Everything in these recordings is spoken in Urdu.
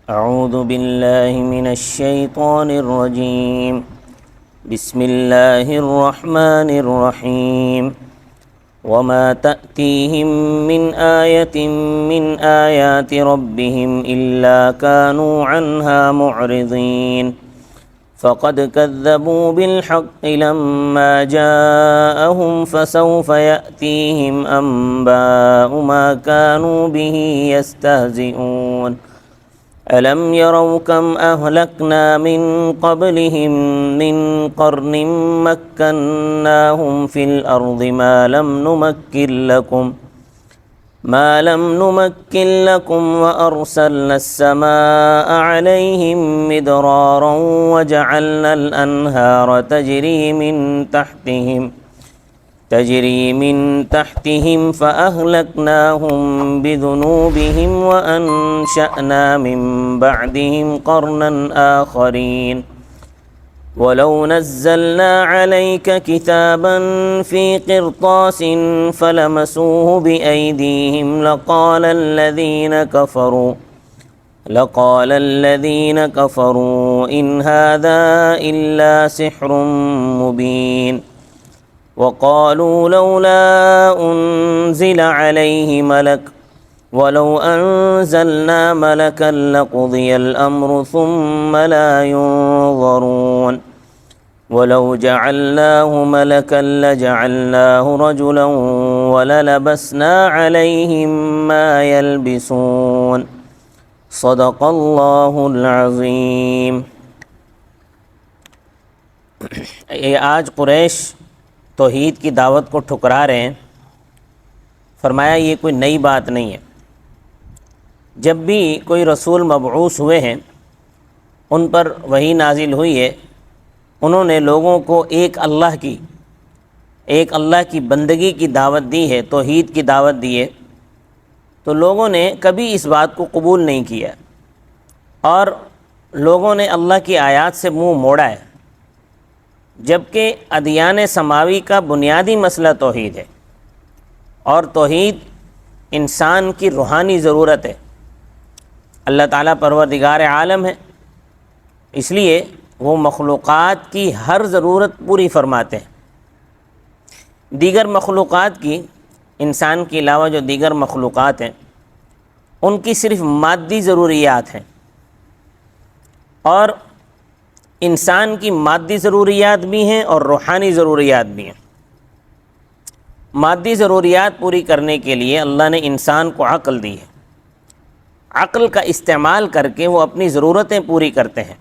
اعوذ باللہ من الشیطان الرجیم بسم اللہ الرحمن الرحیم وما تأتیہم من آیت من آیات ربہم الا كانوا عنها معرضین فقد كذبوا بالحق لما جاءهم فسوف يأتيهم أنباء ما كانوا به يستهزئون ألم يروا كم أهلكنا من قبلهم من قرن مكناهم في الأرض ما لم نمكن لكم وأرسلنا السماء عليهم مدرارا وجعلنا الأنهار تجري من تحتهم فأهلكناهم بذنوبهم وأنشأنا من بعدهم قرنا آخرين ولو نزلنا عليك كتابا في قرطاس فلمسوه بأيديهم لقال الذين كفروا إن هذا إلا سحر مبين وقالوا لولا أنزل عليه ملك ولو أنزلنا ملكا لقضي الأمر ثم لا ينظرون ولو جعلناه ملكا لجعلناه رجلا وللبسنا عليهم ما يلبسون صدق الله العظيم۔ آج قریش توحید کی دعوت کو ٹھکرا رہے ہیں۔ فرمایا یہ کوئی نئی بات نہیں ہے، جب بھی کوئی رسول مبعوث ہوئے ہیں ان پر وحی نازل ہوئی ہے، انہوں نے لوگوں کو ایک اللہ کی بندگی کی دعوت دی ہے، توحید کی دعوت دی ہے، تو لوگوں نے کبھی اس بات کو قبول نہیں کیا اور لوگوں نے اللہ کی آیات سے منہ موڑا ہے، جبکہ ادیان سماوی کا بنیادی مسئلہ توحید ہے اور توحید انسان کی روحانی ضرورت ہے۔ اللہ تعالیٰ پروردگار عالم ہے، اس لیے وہ مخلوقات کی ہر ضرورت پوری فرماتے ہیں۔ دیگر مخلوقات کی، انسان کے علاوہ جو دیگر مخلوقات ہیں، ان کی صرف مادی ضروریات ہیں، اور انسان کی مادی ضروریات بھی ہیں اور روحانی ضروریات بھی ہیں۔ مادی ضروریات پوری کرنے کے لیے اللہ نے انسان کو عقل دی ہے، عقل کا استعمال کر کے وہ اپنی ضرورتیں پوری کرتے ہیں،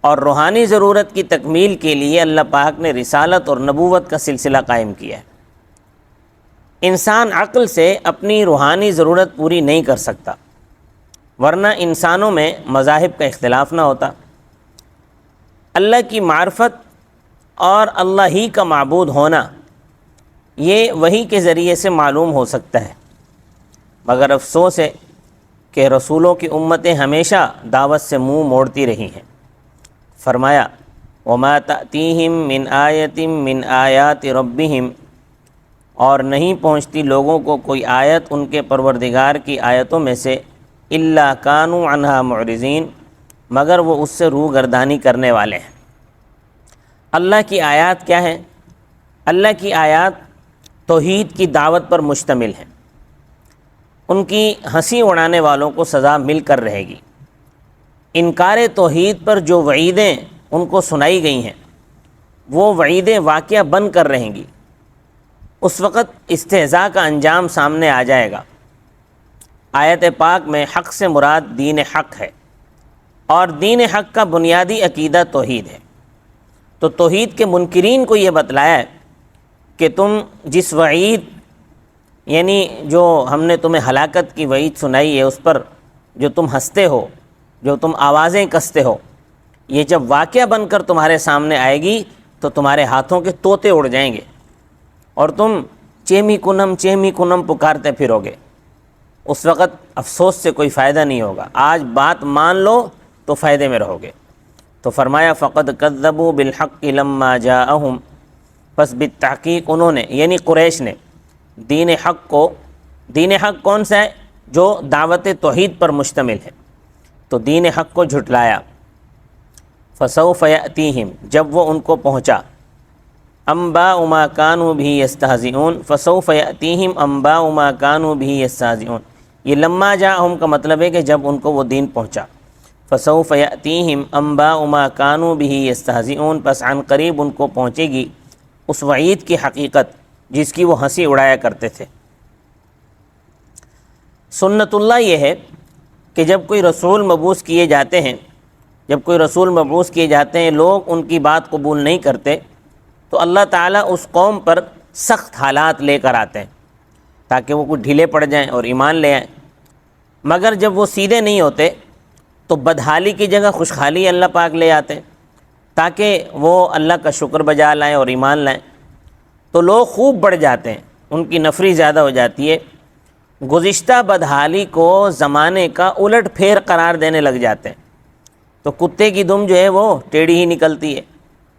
اور روحانی ضرورت کی تکمیل کے لیے اللہ پاک نے رسالت اور نبوت کا سلسلہ قائم کیا ہے۔ انسان عقل سے اپنی روحانی ضرورت پوری نہیں کر سکتا، ورنہ انسانوں میں مذاہب کا اختلاف نہ ہوتا۔ اللہ کی معرفت اور اللہ ہی کا معبود ہونا یہ وحی کے ذریعے سے معلوم ہو سکتا ہے، مگر افسوس ہے کہ رسولوں کی امتیں ہمیشہ دعوت سے منہ موڑتی رہی ہیں۔ فرمایا وما تأتیہم من آیت من آیات ربہم، اور نہیں پہنچتی لوگوں کو کوئی آیت ان کے پروردگار کی آیتوں میں سے الا کانوا عنہا معرضین، مگر وہ اس سے روح گردانی کرنے والے ہیں۔ اللہ کی آیات کیا ہیں؟ اللہ کی آیات توحید کی دعوت پر مشتمل ہیں، ان کی ہنسی اڑانے والوں کو سزا مل کر رہے گی۔ انکار توحید پر جو وعیدیں ان کو سنائی گئی ہیں وہ وعیدیں واقعہ بن کر رہیں گی، اس وقت استہزاء کا انجام سامنے آ جائے گا۔ آیت پاک میں حق سے مراد دین حق ہے، اور دین حق کا بنیادی عقیدہ توحید ہے۔ تو توحید کے منکرین کو یہ بتلایا ہے کہ تم جس وعید، یعنی جو ہم نے تمہیں ہلاکت کی وعید سنائی ہے، اس پر جو تم ہنستے ہو، جو تم آوازیں کستے ہو، یہ جب واقعہ بن کر تمہارے سامنے آئے گی تو تمہارے ہاتھوں کے طوطے اڑ جائیں گے اور تم چیمی کنم پکارتے پھرو گے۔ اس وقت افسوس سے کوئی فائدہ نہیں ہوگا، آج بات مان لو تو فائدے میں رہو گے۔ تو فرمایا فقد کذبوا بالحق لما جاءہم، پس بالتحقیق انہوں نے، یعنی قریش نے، دین حق کون سا ہے؟ جو دعوت توحید پر مشتمل ہے، تو دین حق کو جھٹلایا۔ فسوف یأتیہم، جب وہ ان کو پہنچا، انباء ما کانوا بہ یستہزئون، فسوف یأتیہم انباء ما کانوا بہ یستہزئون، یہ لما جاءہم کا مطلب ہے کہ جب ان کو وہ دین پہنچا۔ فسوف یأتیہم انباء ما کانوا بہ یستہزئون، پس عن قریب ان کو پہنچے گی اس وعید کی حقیقت جس کی وہ ہنسی اڑایا کرتے تھے۔ سنت اللہ یہ ہے کہ جب کوئی رسول مبعوث کیے جاتے ہیں، لوگ ان کی بات قبول نہیں کرتے تو اللہ تعالیٰ اس قوم پر سخت حالات لے کر آتے ہیں تاکہ وہ کچھ ڈھیلے پڑ جائیں اور ایمان لے آئیں۔ مگر جب وہ سیدھے نہیں ہوتے تو بدحالی کی جگہ خوشحالی اللہ پاک لے آتے ہیں تاکہ وہ اللہ کا شکر بجا لائیں اور ایمان لائیں۔ تو لوگ خوب بڑھ جاتے ہیں، ان کی نفری زیادہ ہو جاتی ہے، گزشتہ بدحالی کو زمانے کا الٹ پھیر قرار دینے لگ جاتے ہیں، تو کتے کی دم جو ہے وہ ٹیڑھی ہی نکلتی ہے،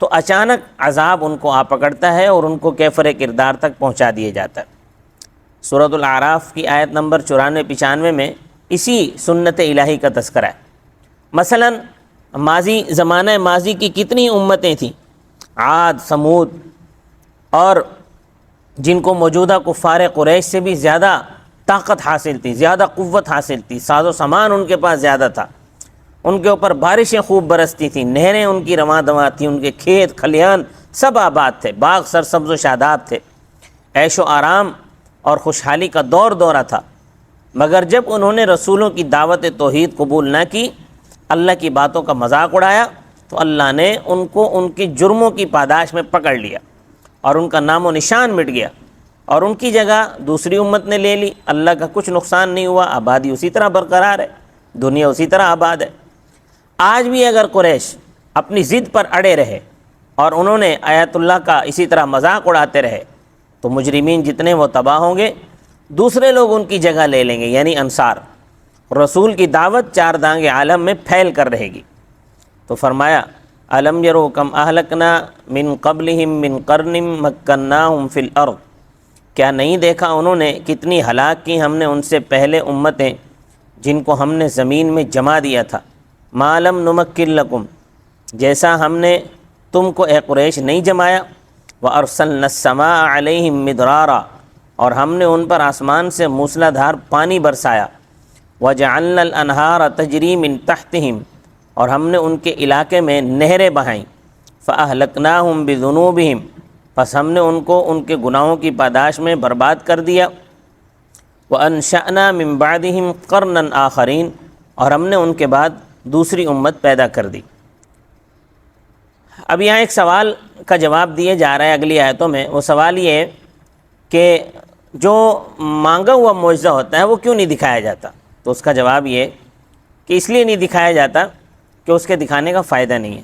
تو اچانک عذاب ان کو آ پکڑتا ہے اور ان کو کیفر کردار تک پہنچا دیا جاتا ہے۔ سورۃ الاعراف کی آیت نمبر 94-95 میں اسی سنت الہی کا تذکرہ ہے۔ مثلا زمانہ ماضی کی کتنی امتیں تھیں، عاد، سمود، اور جن کو موجودہ کفار قریش سے بھی زیادہ طاقت حاصل تھی، زیادہ قوت حاصل تھی، ساز و سامان ان کے پاس زیادہ تھا، ان کے اوپر بارشیں خوب برستی تھیں، نہریں ان کی رواں دواں تھیں، ان کے کھیت کھلیان سب آباد تھے، باغ سرسبز و شاداب تھے، عیش و آرام اور خوشحالی کا دورہ تھا۔ مگر جب انہوں نے رسولوں کی دعوت توحید قبول نہ کی، اللہ کی باتوں کا مذاق اڑایا، تو اللہ نے ان کو ان کی جرموں کی پاداش میں پکڑ لیا اور ان کا نام و نشان مٹ گیا، اور ان کی جگہ دوسری امت نے لے لی۔ اللہ کا کچھ نقصان نہیں ہوا، آبادی اسی طرح برقرار ہے، دنیا اسی طرح آباد ہے۔ آج بھی اگر قریش اپنی ضد پر اڑے رہے اور انہوں نے آیت اللہ کا اسی طرح مذاق اڑاتے رہے تو مجرمین جتنے وہ تباہ ہوں گے، دوسرے لوگ ان کی جگہ لے لیں گے، یعنی انصار۔ رسول کی دعوت چار دانگ عالم میں پھیل کر رہے گی۔ تو فرمایا الم یرو کم اہلکنا من قبلہم من قرن مکناہم فی الارض، کیا نہیں دیکھا انہوں نے کتنی ہلاک کی ہم نے ان سے پہلے امتیں جن کو ہم نے زمین میں جما دیا تھا۔ ما لم نمکن لکم، جیسا ہم نے تم کو اے قریش نہیں جمایا۔ وارسلنا السماء علیہم مدرارا، اور ہم نے ان پر آسمان سے موسلا دھار پانی برسایا۔ وجعلنا الانہار تجری من تحتہم، اور ہم نے ان کے علاقے میں نہریں بہائیں۔ فاہلکناہم بذنوبہم، پس ہم نے ان کو ان کے گناہوں کی پاداش میں برباد کر دیا۔ وانشأنا من بعدہم قرنا آخرین، اور ہم نے ان کے بعد دوسری امت پیدا کر دی۔ اب یہاں ایک سوال کا جواب دیے جا رہا ہے اگلی آیتوں میں۔ وہ سوال یہ ہے کہ جو مانگا ہوا معجزہ ہوتا ہے وہ کیوں نہیں دکھایا جاتا؟ تو اس کا جواب یہ ہے کہ اس لیے نہیں دکھایا جاتا کہ اس کے دکھانے کا فائدہ نہیں ہے،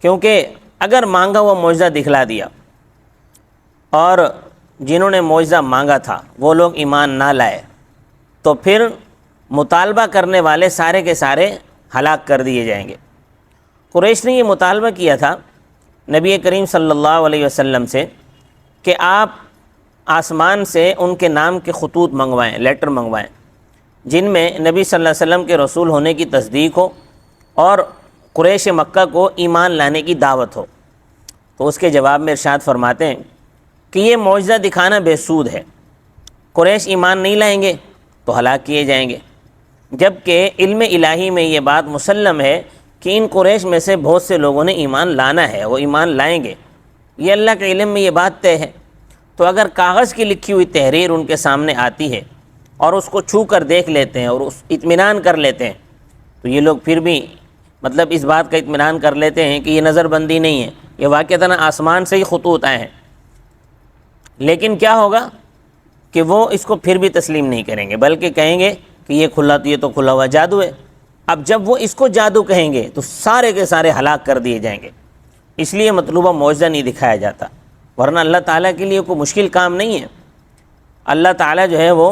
کیونکہ اگر مانگا ہوا معجزہ دکھلا دیا اور جنہوں نے معجزہ مانگا تھا وہ لوگ ایمان نہ لائے تو پھر مطالبہ کرنے والے سارے کے سارے ہلاک کر دیے جائیں گے۔ قریش نے یہ مطالبہ کیا تھا نبی کریم صلی اللہ علیہ وسلم سے کہ آپ آسمان سے ان کے نام کے خطوط منگوائیں، لیٹر منگوائیں، جن میں نبی صلی اللہ علیہ وسلم کے رسول ہونے کی تصدیق ہو اور قریش مکہ کو ایمان لانے کی دعوت ہو۔ تو اس کے جواب میں ارشاد فرماتے ہیں کہ یہ معجزہ دکھانا بے سود ہے، قریش ایمان نہیں لائیں گے تو ہلاک کیے جائیں گے، جبکہ علم الہی میں یہ بات مسلم ہے کہ ان قریش میں سے بہت سے لوگوں نے ایمان لانا ہے، وہ ایمان لائیں گے، یہ اللہ کے علم میں یہ بات طے ہے۔ تو اگر کاغذ کی لکھی ہوئی تحریر ان کے سامنے آتی ہے اور اس کو چھو کر دیکھ لیتے ہیں اور اس اطمینان کر لیتے ہیں تو یہ لوگ پھر بھی اس بات کا اطمینان کر لیتے ہیں کہ یہ نظر بندی نہیں ہے، یہ واقعتاً آسمان سے ہی خطوط آئے ہیں۔ لیکن کیا ہوگا کہ وہ اس کو پھر بھی تسلیم نہیں کریں گے، بلکہ کہیں گے کہ یہ تو کھلا ہوا جادو ہے۔ اب جب وہ اس کو جادو کہیں گے تو سارے کے سارے ہلاک کر دیے جائیں گے، اس لیے مطلوبہ معجزہ نہیں دکھایا جاتا، ورنہ اللہ تعالیٰ کے لیے کوئی مشکل کام نہیں ہے۔ اللہ تعالیٰ جو ہے وہ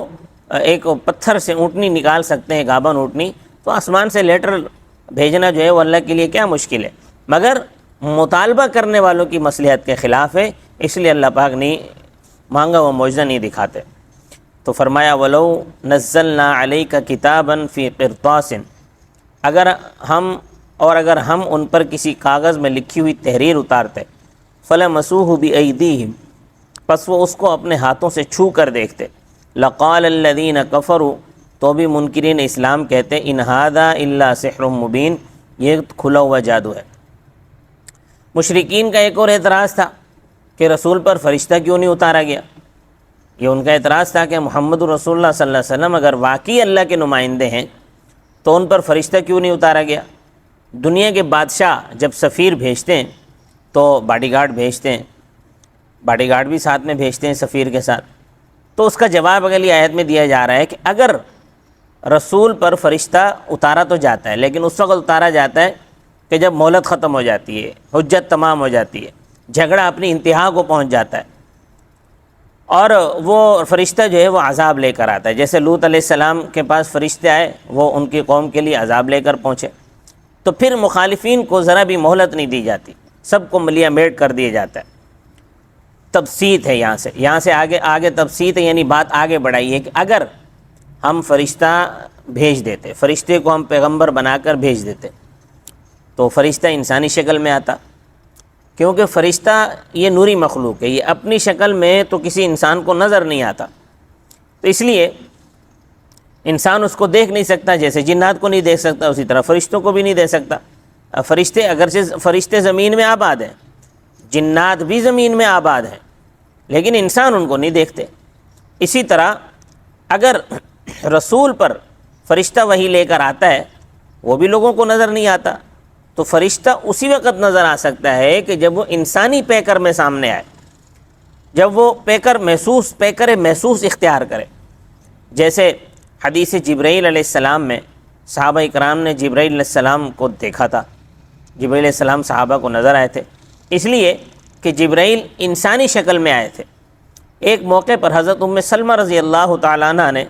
ایک پتھر سے اونٹنی نکال سکتے ہیں، گابن اونٹنی، تو آسمان سے لیٹر بھیجنا جو ہے وہ اللہ کے لیے کیا مشکل ہے، مگر مطالبہ کرنے والوں کی مصلحت کے خلاف ہے، اس لیے اللہ پاک نے مانگا وہ معجزہ نہیں دکھاتے۔ تو فرمایا وَلَوْ نَزَّلْنَا عَلَيْكَ كِتَابًا فِي قِرْطَاسٍ، اگر ہم ان پر کسی کاغذ میں لکھی ہوئی تحریر اتارتے فلمسوہ بایدیہم، پس وہ اس کو اپنے ہاتھوں سے چھو کر دیکھتے، لقال الذین کفروا، تو بھی منکرین اسلام کہتے ان ھذا الا سحر مبین، یہ کھلا ہوا جادو ہے۔ مشرکین کا ایک اور اعتراض تھا کہ رسول پر فرشتہ کیوں نہیں اتارا گیا۔ یہ ان کا اعتراض تھا کہ محمد رسول اللہ صلی اللہ علیہ وسلم اگر واقعی اللہ کے نمائندے ہیں تو ان پر فرشتہ کیوں نہیں اتارا گیا۔ دنیا کے بادشاہ جب سفیر بھیجتے ہیں تو باڈی گارڈ بھیجتے ہیں، باڈی گارڈ بھی ساتھ میں بھیجتے ہیں سفیر کے ساتھ، تو اس کا جواب اگلی آیت میں دیا جا رہا ہے کہ اگر رسول پر فرشتہ اتارا تو جاتا ہے، لیکن اس وقت اتارا جاتا ہے کہ جب مہلت ختم ہو جاتی ہے، حجت تمام ہو جاتی ہے، جھگڑا اپنی انتہا کو پہنچ جاتا ہے، اور وہ فرشتہ جو ہے وہ عذاب لے کر آتا ہے۔ جیسے لوط علیہ السلام کے پاس فرشتے آئے، وہ ان کی قوم کے لیے عذاب لے کر پہنچے، تو پھر مخالفین کو ذرا بھی مہلت نہیں دی جاتی، سب کو ملیا میٹ کر دیا جاتا ہے۔ تبسیط ہے یہاں سے آگے تبسیط ہے، یعنی بات آگے بڑھائی ہے کہ اگر ہم فرشتہ بھیج دیتے، فرشتے کو ہم پیغمبر بنا کر بھیج دیتے تو فرشتہ انسانی شکل میں آتا، کیونکہ فرشتہ یہ نوری مخلوق ہے، یہ اپنی شکل میں تو کسی انسان کو نظر نہیں آتا، تو اس لیے انسان اس کو دیکھ نہیں سکتا، جیسے جنات کو نہیں دیکھ سکتا اسی طرح فرشتوں کو بھی نہیں دیکھ سکتا۔ فرشتے اگرچہ فرشتے زمین میں آباد ہیں، جنات بھی زمین میں آباد ہیں، لیکن انسان ان کو نہیں دیکھتے۔ اسی طرح اگر رسول پر فرشتہ وحی لے کر آتا ہے، وہ بھی لوگوں کو نظر نہیں آتا، تو فرشتہ اسی وقت نظر آ سکتا ہے کہ جب وہ انسانی پیکر میں سامنے آئے، جب وہ پیکر محسوس اختیار کرے۔ جیسے حدیث جبرائیل علیہ السلام میں صحابہ اکرام نے جبرائیل علیہ السلام کو دیکھا تھا، جبرائیل علیہ السلام صحابہ کو نظر آئے تھے، اس لیے کہ جبرائیل انسانی شکل میں آئے تھے۔ ایک موقع پر حضرت ام سلمہ رضی اللہ تعالیٰ عنہ نے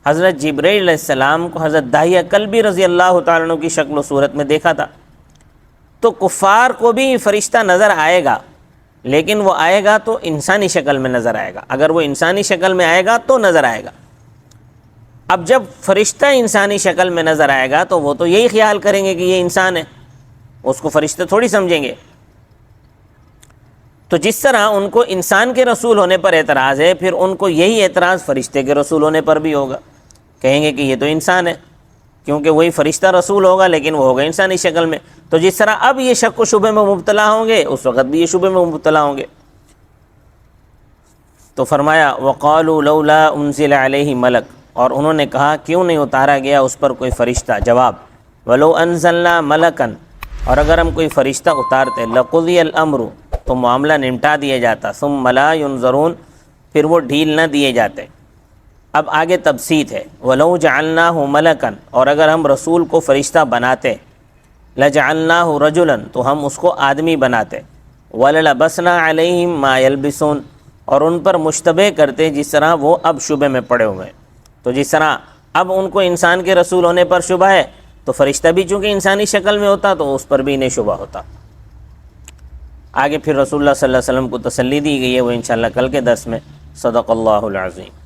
حضرت جبرائیل علیہ السلام کو حضرت داہیہ کلبی رضی اللہ تعالیٰ عنہ کی شکل و صورت میں دیکھا تھا۔ تو کفار کو بھی فرشتہ نظر آئے گا، لیکن وہ آئے گا تو انسانی شکل میں نظر آئے گا۔ اگر وہ انسانی شکل میں آئے گا تو نظر آئے گا۔ اب جب فرشتہ انسانی شکل میں نظر آئے گا تو وہ تو یہی خیال کریں گے کہ یہ انسان ہے، اس کو فرشتہ تھوڑی سمجھیں گے۔ تو جس طرح ان کو انسان کے رسول ہونے پر اعتراض ہے، پھر ان کو یہی اعتراض فرشتے کے رسول ہونے پر بھی ہوگا، کہیں گے کہ یہ تو انسان ہے، کیونکہ وہی فرشتہ رسول ہوگا لیکن وہ ہوگا انسانی شکل میں۔ تو جس طرح اب یہ شک و شبہ میں مبتلا ہوں گے، اس وقت بھی یہ شبہ میں مبتلا ہوں گے۔ تو فرمایا وَقَالُوا لَوْلَا أُنزِلَ عَلَيْهِ مَلَكٌ، اور انہوں نے کہا کیوں نہیں اتارا گیا اس پر کوئی فرشتہ۔ جواب وَلَوْ أَنزَلْنَا مَلَكًا، اور اگر ہم کوئی فرشتہ اتارتے لَقُضِيَ الْأَمْرُ، تو معاملہ نمٹا دیا جاتا، ثُمَّ لَا يُنظَرُونَ، پھر وہ ڈھیل نہ دیے جاتے۔ اب آگے تبسیط ہے، وَلَوْ جَعَلْنَاهُ مَلَكًا، اور اگر ہم رسول کو فرشتہ بناتے، لَجَعَلْنَاهُ رَجُلًا، تو ہم اس کو آدمی بناتے، وَلَلَبَسْنَا عَلَيْهِمْ مَا يَلْبِسُونَ، اور ان پر مشتبہ کرتے جس طرح وہ اب شبہ میں پڑے ہوئے ہیں۔ تو جس طرح اب ان کو انسان کے رسول ہونے پر شبہ ہے، تو فرشتہ بھی چونکہ انسانی شکل میں ہوتا تو اس پر بھی انہیں شبہ ہوتا۔ آگے پھر رسول اللہ صلی اللہ علیہ وسلم کو تسلی دی گئی ہے، وہ انشاءاللہ کل کے درس میں۔ صدق اللہ العظیم۔